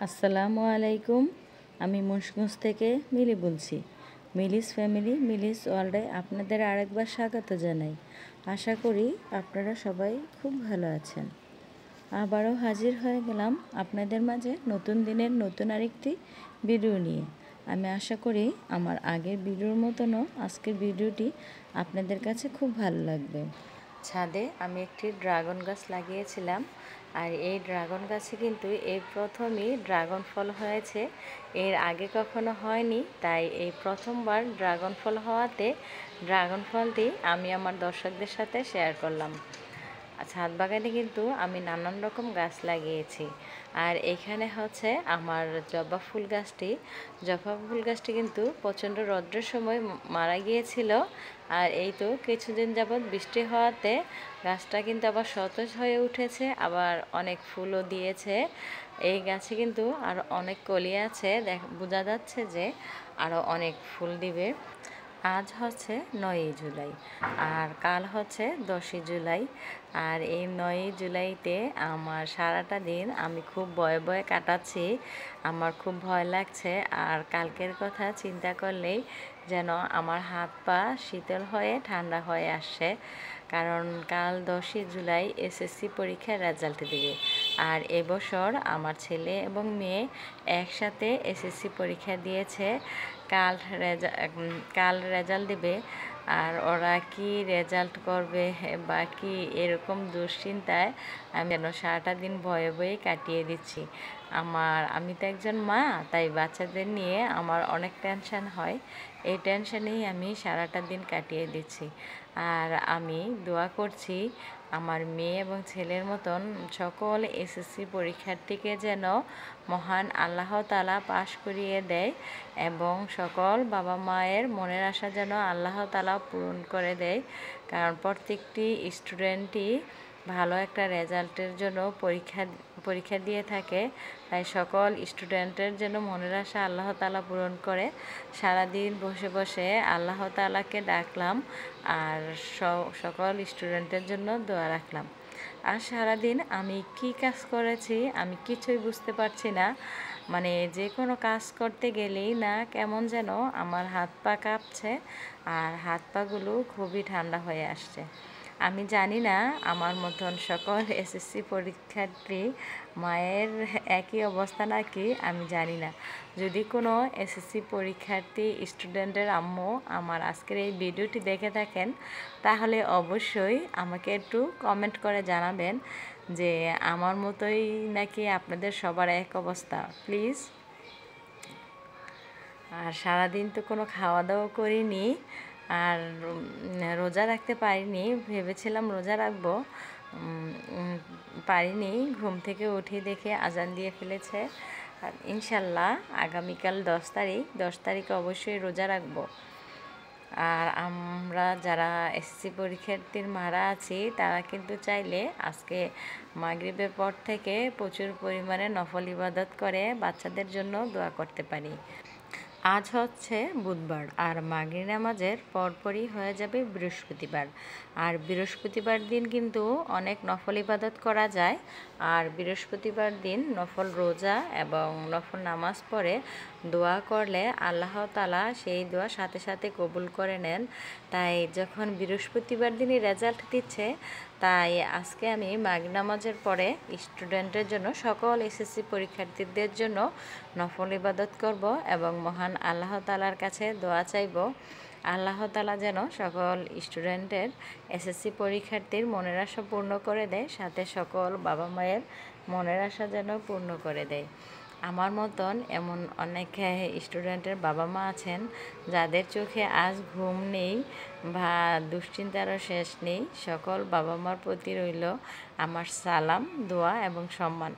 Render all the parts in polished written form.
আসসালামু আলাইকুম। আমি মুন্সিগঞ্জ থেকে মিলি বলছি। মিলিস ফ্যামিলি, মিলিস ওয়ার্ল্ডে আপনাদের আরেকবার স্বাগত জানাই। আশা করি আপনারা সবাই খুব ভালো আছেন। আবারও হাজির হয়ে গেলাম আপনাদের মাঝে নতুন দিনের নতুন আরেকটি ভিডিও নিয়ে। আমি আশা করি আমার আগের ভিডিওর মতনও আজকের ভিডিওটি আপনাদের কাছে খুব ভালো লাগবে। ছাদে আমি একটি ড্রাগন গাছ লাগিয়েছিলাম, আর এই ড্রাগন গাছে কিন্তু এই প্রথমই ড্রাগন ফল হয়েছে। এর আগে কখনো হয়নি, তাই এই প্রথমবার ড্রাগন ফল হওয়াতে ড্রাগন ফলটি আমি আমার দর্শকদের সাথে শেয়ার করলাম। ছাদ বাগানে কিন্তু আমি নানান রকম গাছ লাগিয়েছি। আর এখানে হচ্ছে আমার জবা ফুল গাছটি কিন্তু প্রচণ্ড রৌদ্রের সময় মারা গিয়েছিল। আর এই তো কিছুদিন যাবৎ বৃষ্টি হওয়াতে গাছটা কিন্তু আবার সতেজ হয়ে উঠেছে, আবার অনেক ফুলও দিয়েছে। এই গাছে কিন্তু আর অনেক কলি আছে, বোঝা যাচ্ছে যে আরও অনেক ফুল দিবে। আজ হচ্ছে 9ই জুলাই আর কাল হচ্ছে 10ই জুলাই। আর এই 9ই জুলাইতে আমার সারাটা দিন আমি খুব ভয়ে ভয়ে কাটাচ্ছি। আমার খুব ভয় লাগছে, আর কালকের কথা চিন্তা করলেই যেন আমার হাত পা শীতল হয়ে ঠান্ডা হয়ে আসছে। কারণ কাল 10ই জুলাই এসএসসি পরীক্ষার রেজাল্ট দেবে। আর এবছর আমার ছেলে এবং মেয়ে একসাথে এসএসসি পরীক্ষা দিয়েছে। কাল রেজাল্ট দেবে। আর ওরা কি রেজাল্ট করবে বা কি, এরকম দুশ্চিন্তায় আমি যেন সারাটা দিন ভয়ে ভয়ে কাটিয়ে দিচ্ছি। আমি তো একজন মা, তাই বাচ্চাদের নিয়ে আমার অনেক টেনশন হয়। এই টেনশনেই আমি সারাটা দিন কাটিয়ে দিচ্ছি। আর আমি দোয়া করছি আমার মেয়ে এবং ছেলের মতন সকল এসএসসি পরীক্ষার্থীকে যেন মহান আল্লাহ তাআলা পাশ করিয়ে দেয়, এবং সকল বাবা মায়ের মনের আশা যেন আল্লাহ তাআলা পূরণ করে দেয়। কারণ প্রত্যেকটি স্টুডেন্টই ভালো একটা রেজাল্টের জন্য পরীক্ষা দিয়ে থাকে। তাই সকল স্টুডেন্টের যেন মনের আশা আল্লাহ তাআলা পূরণ করে। সারাদিন বসে বসে আল্লাহ তাআলাকে ডাকলাম, আর সকল স্টুডেন্টের জন্য দোয়া রাখলাম। আর সারাদিন আমি কি কাজ করেছি আমি কিছুই বুঝতে পারছি না। মানে যে কোনো কাজ করতে গেলেই না কেমন যেন আমার হাত পা কাঁপছে, আর হাত পাগুলো খুবই ঠান্ডা হয়ে আসছে। আমি জানি না আমার মতন সকল এসএসসি পরীক্ষার্থী মায়ের একই অবস্থা নাকি, আমি জানি না। যদি কোনো এসএসসি পরীক্ষার্থী স্টুডেন্টের আম্মু আমার আজকের এই ভিডিওটি দেখে থাকেন, তাহলে অবশ্যই আমাকে একটু কমেন্ট করে জানাবেন যে আমার মতোই নাকি আপনাদের সবার এক অবস্থা, প্লিজ। আর সারাদিন তো কোনো খাওয়া দাওয়া করিনি, আর রোজা রাখতে পারিনি। ভেবেছিলাম রোজা রাখবো, পারিনি। ঘুম থেকে উঠে দেখে আজান দিয়ে ফেলেছে। আর ইনশাল্লাহ আগামীকাল 10 তারিখ অবশ্যই রোজা রাখবো। আর আমরা যারা এসএসসি পরীক্ষার্থীর মারা আছি তারা কিন্তু চাইলে আজকে মাগরিবের পর থেকে প্রচুর পরিমাণে নফল ইবাদত করে বাচ্চাদের জন্য দোয়া করতে পারি। আজ হচ্ছে বুধবার, আর মাগরিব নামাজের পরপরই হয়ে যাবে বৃহস্পতিবার। আর বৃহস্পতিবার দিন কিন্তু অনেক নফল ইবাদত করা যায়। আর বৃহস্পতিবার দিন নফল রোজা এবং নফল নামাজ পড়ে দোয়া করলে আল্লাহ তাআলা সেই দোয়া সাথে সাথে কবুল করে নেন। তাই যখন বৃহস্পতিবার দিনই রেজাল্ট দিচ্ছে, তাই আজকে আমি মাগরিব নামাজের পরে স্টুডেন্টের জন্য, সকল এসএসসি পরীক্ষার্থীদের জন্য নফল ইবাদত করব এবং মহান আল্লাহ তাআলার কাছে দোয়া চাইব আল্লাহ তাআলা যেন সকল স্টুডেন্টের এসএসসি পরীক্ষার্থীর মনের আশা পূর্ণ করে দেয়, সাথে সকল বাবা মায়ের মনের আশা যেন পূর্ণ করে দেয়। আমার মতন এমন অনেক স্টুডেন্টের বাবা মা আছেন যাদের চোখে আজ ঘুম নেই বা দুশ্চিন্তারও শেষ নেই। সকল বাবা মার প্রতি রইল আমার সালাম, দোয়া এবং সম্মান।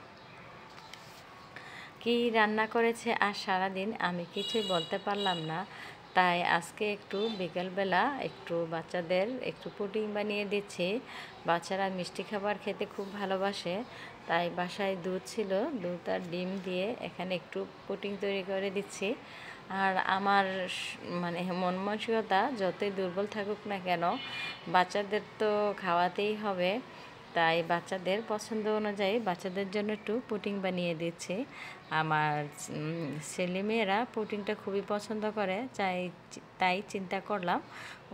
কি রান্না করেছে আর সারাদিন আমি কিছুই বলতে পারলাম না। তাই আজকে একটু বিকেলবেলা একটু বাচ্চাদের একটু পুডিং বানিয়ে দিচ্ছি। বাচ্চারা মিষ্টি খাবার খেতে খুব ভালোবাসে, তাই বাসায় দুধ ছিল, দুধ আর ডিম দিয়ে এখানে একটু পুডিং তৈরি করে দিচ্ছি। আর আমার মানে মন মানসিকতা যতই দুর্বল থাকুক না কেন, বাচ্চাদের তো খাওয়াতেই হবে। তাই বাচ্চাদের পছন্দ অনুযায়ী বাচ্চাদের জন্য একটু পুডিং বানিয়ে দিচ্ছি। আমার ছেলেমেয়েরা পুডিংটা খুবই পছন্দ করে, তাই চিন্তা করলাম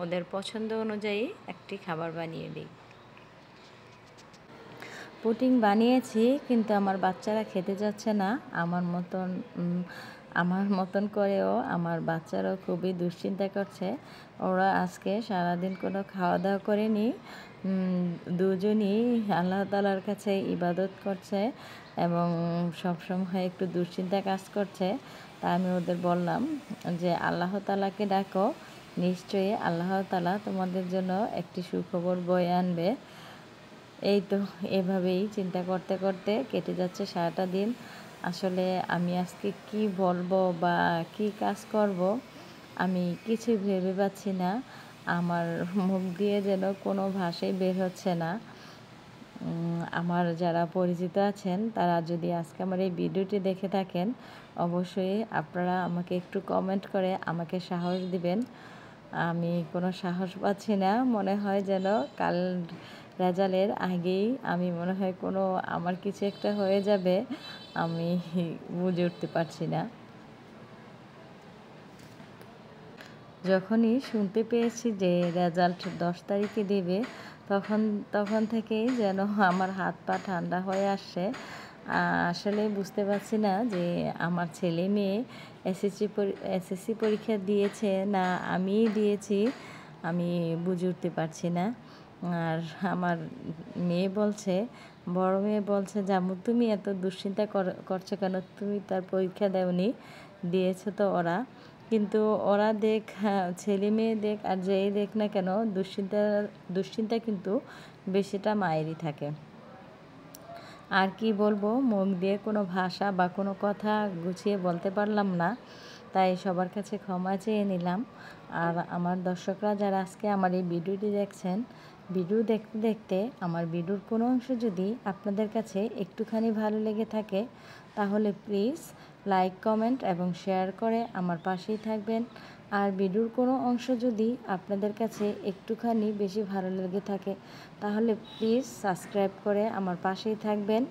ওদের পছন্দ অনুযায়ী একটি খাবার বানিয়ে দিই। পুডিং বানিয়েছি, কিন্তু আমার বাচ্চারা খেতে যাচ্ছে না। আমার মতন করেও আমার বাচ্চারাও খুবই দুশ্চিন্তা করছে। ওরা আজকে সারাদিন কোনো খাওয়া দাওয়া করেনি, দুজনই আল্লাহ তাআলার কাছে ইবাদত করছে এবং সবসময় একটু দুশ্চিন্তা কাজ করছে। তা আমি ওদের বললাম যে আল্লাহ তাআলাকে ডাকো, নিশ্চয়ই আল্লাহ তাআলা তোমাদের জন্য একটি সুখবর বয়ে আনবে। এই তো এভাবেই চিন্তা করতে করতে কেটে যাচ্ছে সারাটা দিন। আসলে আমি আজকে কি বলবো বা কি কাজ করব আমি কিছুই ভেবে পাচ্ছি না। আমার মুখ দিয়ে যেন কোনো ভাষাই বের হচ্ছে না। আমার যারা পরিচিত আছেন তারা যদি আজকে আমার এই ভিডিওটি দেখে থাকেন, অবশ্যই আপনারা আমাকে একটু কমেন্ট করে আমাকে সাহস দিবেন। আমি কোনো সাহস পাচ্ছি না, মনে হয় যেন কাল রেজাল্টের আগেই আমি মনে হয় আমার কিছু একটা হয়ে যাবে, আমি বুঝে উঠতে পারছি না। যখনই শুনতে পেয়েছি যে রেজাল্ট 10 তারিখে দেবে, তখন থেকেই যেন আমার হাত পা ঠান্ডা হয়ে আসছে। আসলে বুঝতে পারছি না যে আমার ছেলে মেয়ে এসএসসি পরীক্ষা দিয়েছে না আমিই দিয়েছি, আমি বুঝে উঠতে পারছি না। আর আমার বড় মেয়ে বলছে যে আম্মু তুমি এত দুশ্চিন্তা করছো কেন, তুমি তার পরীক্ষা দেওনি, দিয়েছে তো ওরা। কিন্তু ওরা দেখ, ছেলে মেয়ে দেখ আর যেই দেখ না কেন, দুশ্চিন্তা কিন্তু বেশিটা মায়েরই থাকে। আর কি বলবো, মুখ দিয়ে কোনো ভাষা বা কোনো কথা গুছিয়ে বলতে পারলাম না, তাই সবার কাছে ক্ষমা চেয়ে নিলাম। আর আমার দর্শকরা যারা আজকে আমার এই ভিডিওটি দেখছেন, ভিডিও দেখতে দেখতে আমার ভিডিওর কোনো অংশ যদি আপনাদের কাছে একটুখানি ভালো লেগে থাকে, তাহলে প্লিজ লাইক, কমেন্ট এবং শেয়ার করে আমার পাশেই থাকবেন। আর ভিডিওর কোনো অংশ যদি আপনাদের কাছে একটুখানি বেশি ভালো লেগে থাকে, তাহলে প্লিজ সাবস্ক্রাইব করে আমার পাশেই থাকবেন।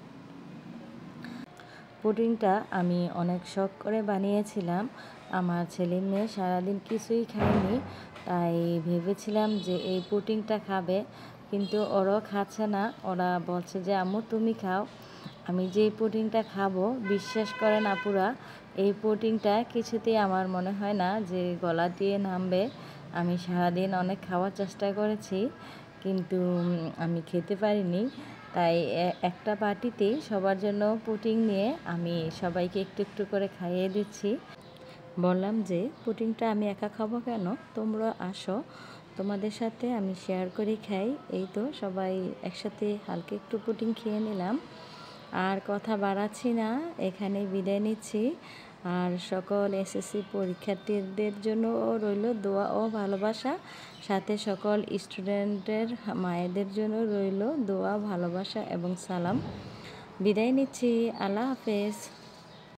পুডিংটা আমি অনেক শখ করে বানিয়েছিলাম। আমার ছেলে মেয়ে সারাদিন কিছুই খায়নি, তাই ভেবেছিলাম যে এই পুডিংটা খাবে, কিন্তু ওরাও খাচ্ছে না। ওরা বলছে যে আম্মু তুমি খাও। আমি যে পুডিংটা খাবো, বিশ্বাস করেন আপুরা, এই পুডিংটা কিছুতেই আমার মনে হয় না যে গলা দিয়ে নামবে। আমি সারাদিন অনেক খাওয়ার চেষ্টা করেছি, কিন্তু আমি খেতে পারিনি। তাই একটা বাটিতেই সবার জন্য পুডিং নিয়ে আমি সবাইকে একটু একটু করে খাইয়ে দিচ্ছি। বললাম যে পুডিংটা আমি একা খাবো কেন, তোমরা আসো, তোমাদের সাথে আমি শেয়ার করে খাই। এই তো সবাই একসাথে হালকা একটু পুডিং খেয়ে নিলাম। আর কথা বাড়াচ্ছি না, এখানে বিদায় নিচ্ছি। আর সকল এসএসসি পরীক্ষার্থীদের জন্য রইল দোয়া ও ভালোবাসা, সাথে সকল স্টুডেন্টের মায়েদের জন্য রইল দোয়া, ভালোবাসা এবং সালাম। বিদায় নিচ্ছি, আল্লাহ হাফেজ।